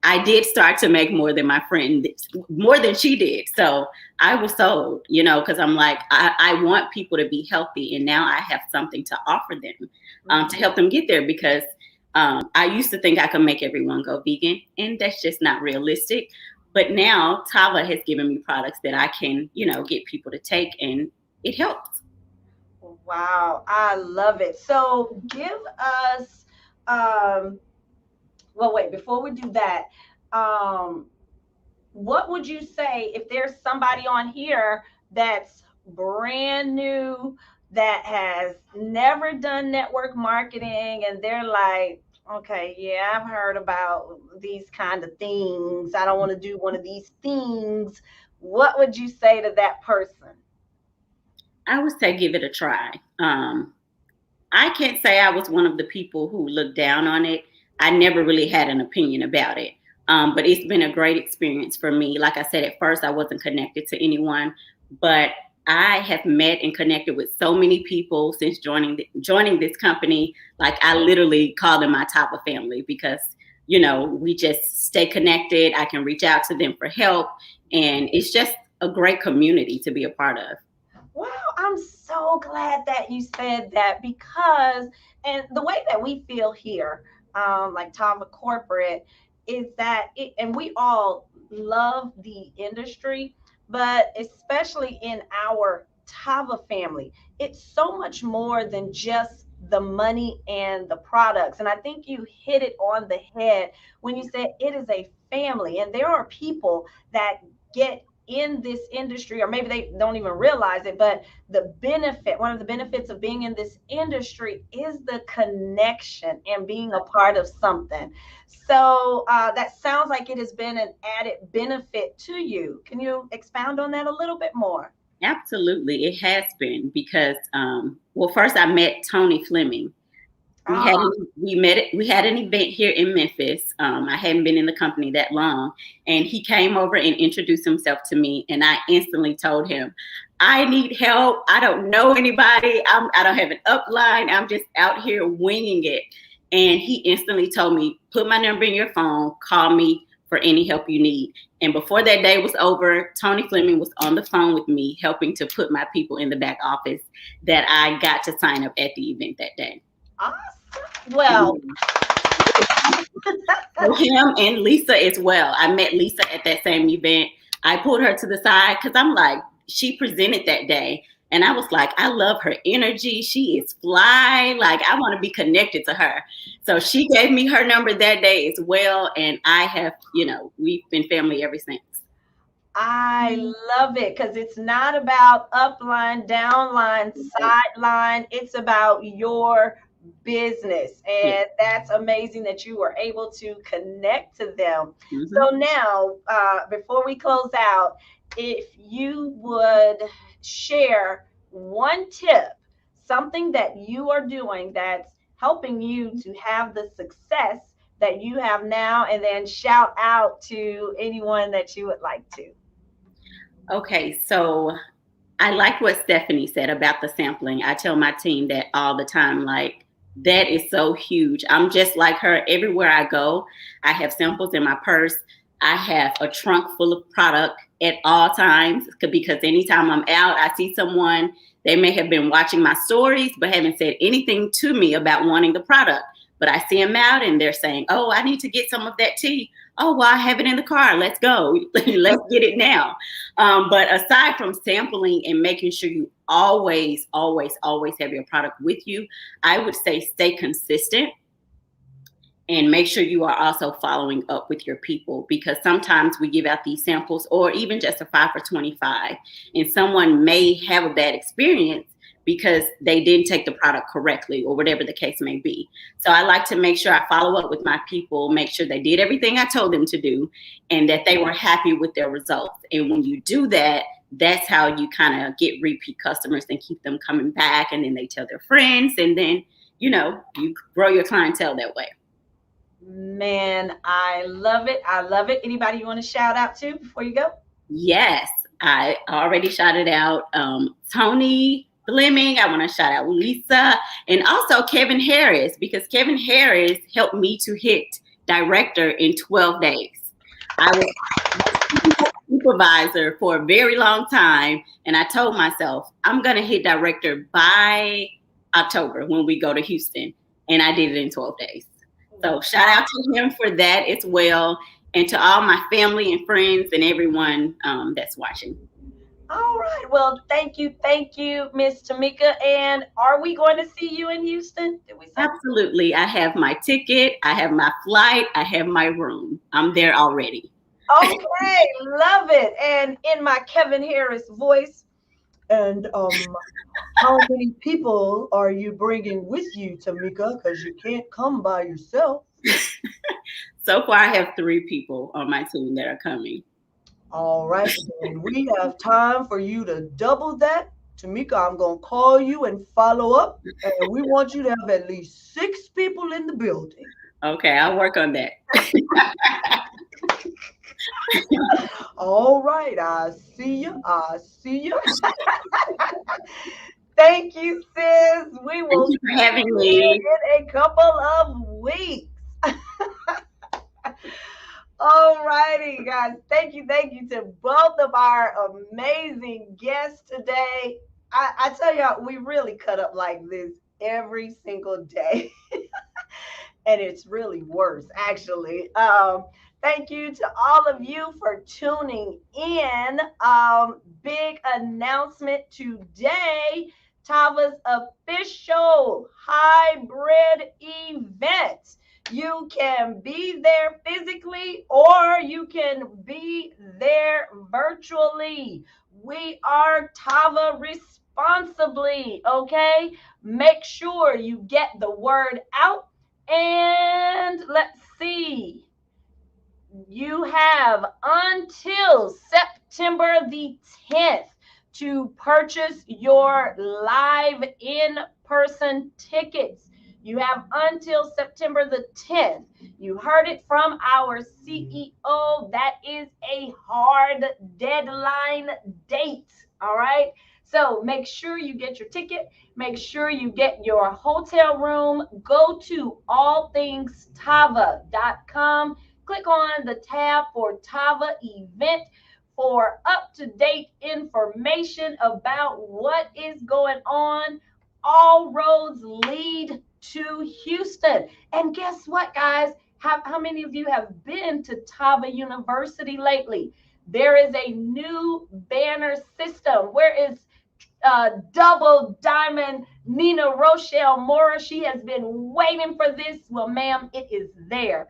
I did start to make more than my friend, more than she did. So I was sold, because I'm like, I want people to be healthy. And now I have something to offer them to help them get there because I used to think I could make everyone go vegan. And that's just not realistic. But now Tava has given me products that I can, get people to take and it helps.
Wow, I love it. So give us, well, wait, before we do that, um, what would you say if there's somebody on here that's brand new, that has never done network marketing, and they're like, okay, yeah, I've heard about these kind of things. I don't want to do one of these things. What would you say to that person?
I would say give it a try. I can't say I was one of the people who looked down on it. I never really had an opinion about it. But it's been a great experience for me. Like I said, at first I wasn't connected to anyone, but I have met and connected with so many people since joining this company. Like I literally call them my Tava family because, we just stay connected. I can reach out to them for help. And it's just a great community to be a part of.
Wow, I'm so glad that you said that because, and the way that we feel here, like Tava Corporate, is that and we all love the industry, but especially in our Tava family, it's so much more than just the money and the products. And I think you hit it on the head when you said it is a family, and there are people that get in this industry, or maybe they don't even realize it, but one of the benefits of being in this industry is the connection and being a part of something. So that sounds like it has been an added benefit to you. Can you expound on that a little bit more?
Absolutely, it has been because, first I met Tony Fleming. We
Ah,
had we had an event here in Memphis. I hadn't been in the company that long, and he came over and introduced himself to me. And I instantly told him, "I need help. I don't know anybody. I don't have an upline. I'm just out here winging it." And he instantly told me, "Put my number in your phone. Call me for any help you need." And before that day was over, Tony Fleming was on the phone with me, helping to put my people in the back office that I got to sign up at the event that day.
awesome. Well,
Him and Lisa as well. I met Lisa at that same event. I pulled her to the side because I'm like, she presented that day. And I was like, I love her energy. She is fly. Like, I want to be connected to her. So she gave me her number that day as well. And I have, we've been family ever since.
I love it because it's not about upline, downline, sideline. It's about your business.
Yeah.
And that's amazing that you were able to connect to them.
Mhm.
So now, before we close out, if you would share one tip, something that you are doing that's helping you to have the success that you have now, and then shout out to anyone that you would like to.
Okay, so I like what Stephanie said about the sampling. I tell my team that all the time, like, that is so huge. I'm just like her. Everywhere I go, I have samples in my purse. I have a trunk full of product at all times because anytime I'm out, I see someone, they may have been watching my stories, but haven't said anything to me about wanting the product. But I see them out and they're saying, oh, I need to get some of that tea. Oh, well, I have it in the car. Let's go. Let's get it now. But aside from sampling and making sure you always, always, always have your product with you, I would say stay consistent and make sure you are also following up with your people, because sometimes we give out these samples or even just a 5 for 25 and someone may have a bad experience because they didn't take the product correctly or whatever the case may be. So I like to make sure I follow up with my people, make sure they did everything I told them to do and that they were happy with their results. And when you do that, that's how you kind of get repeat customers and keep them coming back, and then they tell their friends, and then you grow your clientele that way.
Man, I love it. I love it. Anybody you want to shout out to before you go?
Yes, I already shouted out Tony Fleming. I want to shout out Lisa and also Kevin Harris, because Kevin Harris helped me to hit director in 12 days. I was supervisor for a very long time, and I told myself I'm going to hit director by October when we go to Houston, and I did it in 12 days. So shout out to him for that as well, and to all my family and friends and everyone that's watching.
All right. Well, thank you, Miss Tamika. And are we going to see you in Houston? Did we say?
Absolutely. I have my ticket, I have my flight, I have my room. I'm there already.
Okay, love it. And in my Kevin Harris voice. And how many people are you bringing with you, Tamika? Because you can't come by yourself.
So far, I have 3 people on my team that are coming.
All right, and we have time for you to double that. Tamika, I'm going to call you and follow up. And we want you to have at least 6 people in the building.
Okay, I'll work on that.
All right, I see you. I see you. Thank you, sis. We will
Thank you for having
see you
me.
in a couple of weeks. All righty, guys. Thank you to both of our amazing guests today. I tell y'all, we really cut up like this every single day. And it's really worse, actually. Thank you to all of you for tuning in. Big announcement today. Tava's official hybrid event. You can be there physically or you can be there virtually. We are Tava responsibly, okay? Make sure you get the word out. And let's see. You have until September the 10th to purchase your live in-person tickets. You have until September the 10th. You heard it from our CEO. That is a hard deadline date. All right. So make sure you get your ticket. Make sure you get your hotel room. Go to allthingstava.com. Click on the tab for Tava event for up-to-date information about what is going on. All roads lead to Houston. And guess what, guys? How many of you have been to Tava University lately? There is a new banner system. Where is double diamond Nina Rochelle Mora? She has been waiting for this. Well, ma'am, it is there.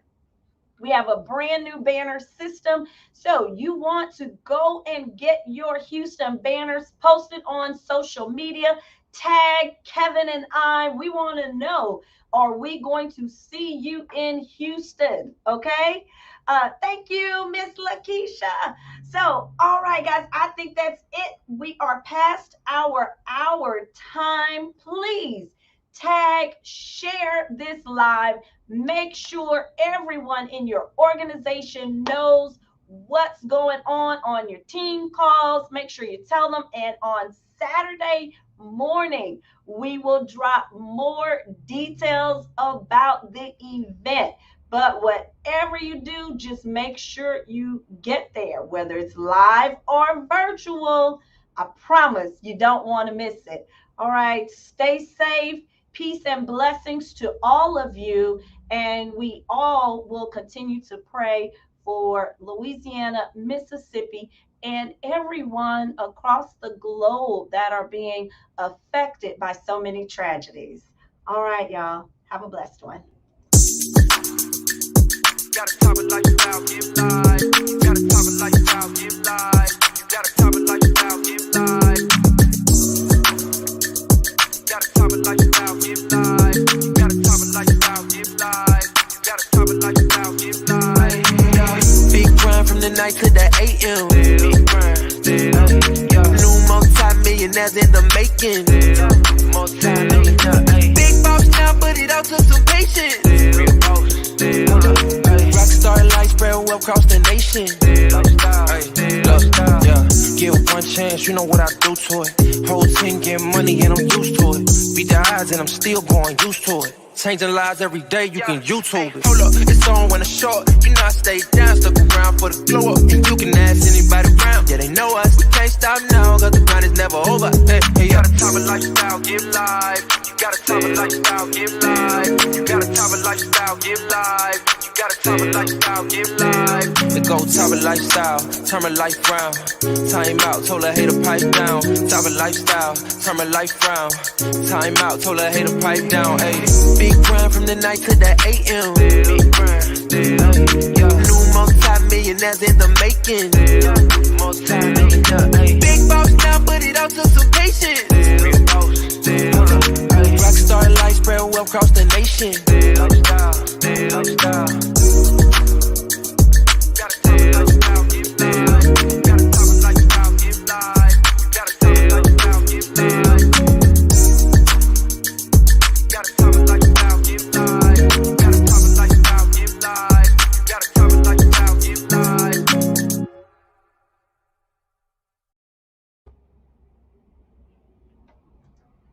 We have a brand new banner system. So you want to go and get your Houston banners posted on social media. Tag Kevin and I. We want to know, are we going to see you in Houston? Okay. Thank you, Miss Lakeisha. So, all right, guys, I think that's it. We are past our time. Please tag, share this live. Make sure everyone in your organization knows what's going on your team calls. Make sure you tell them. And on Saturday morning, we will drop more details about the event. But whatever you do, just make sure you get there, whether it's live or virtual. I promise you don't want to miss it. All right, stay safe. Peace and blessings to all of you. And we all will continue to pray for Louisiana, Mississippi, and everyone across the globe that are being affected by so many tragedies. All right, y'all. Have a blessed one.
Gotta top it like you give life. Gotta top it like you give life. You gotta top it like you give life. Gotta top it like you give life. You gotta top it like you give life. You gotta top it like you give life. Big grind from the night to the AM. Big grind. New multi-millionaires in the making. Multi-millionaire. Big boss now, but it all took some patience. Real boss. Rockstar life spread well across the nation. Yeah. Give one chance, you know what I do to it. Whole team get money and I'm used to it. Beat the odds and I'm still going used to it. Changing lives every day, you can YouTube it. Hold up, it's on when it's short. You know I stay down, stuck around for the glow up. And you can ask anybody around, yeah, they know us. We can't stop now, cause the grind is never over. Hey, you gotta top it lifestyle, give life. You gotta top it lifestyle, give life. You gotta top it lifestyle, give life. You gotta top it lifestyle, give life. The go top it lifestyle, turn my life round. Time out, told her hater pipe down. Top it lifestyle, turn my life round. Time out, told her hater pipe down. Hey, big grind from the night to the AM. Big grind. New multi-millionaires in the making. Multi-millionaire. Big boss now, but it all took some patience. Real boss. Rockstar life spread well across the nation. Lifestyle.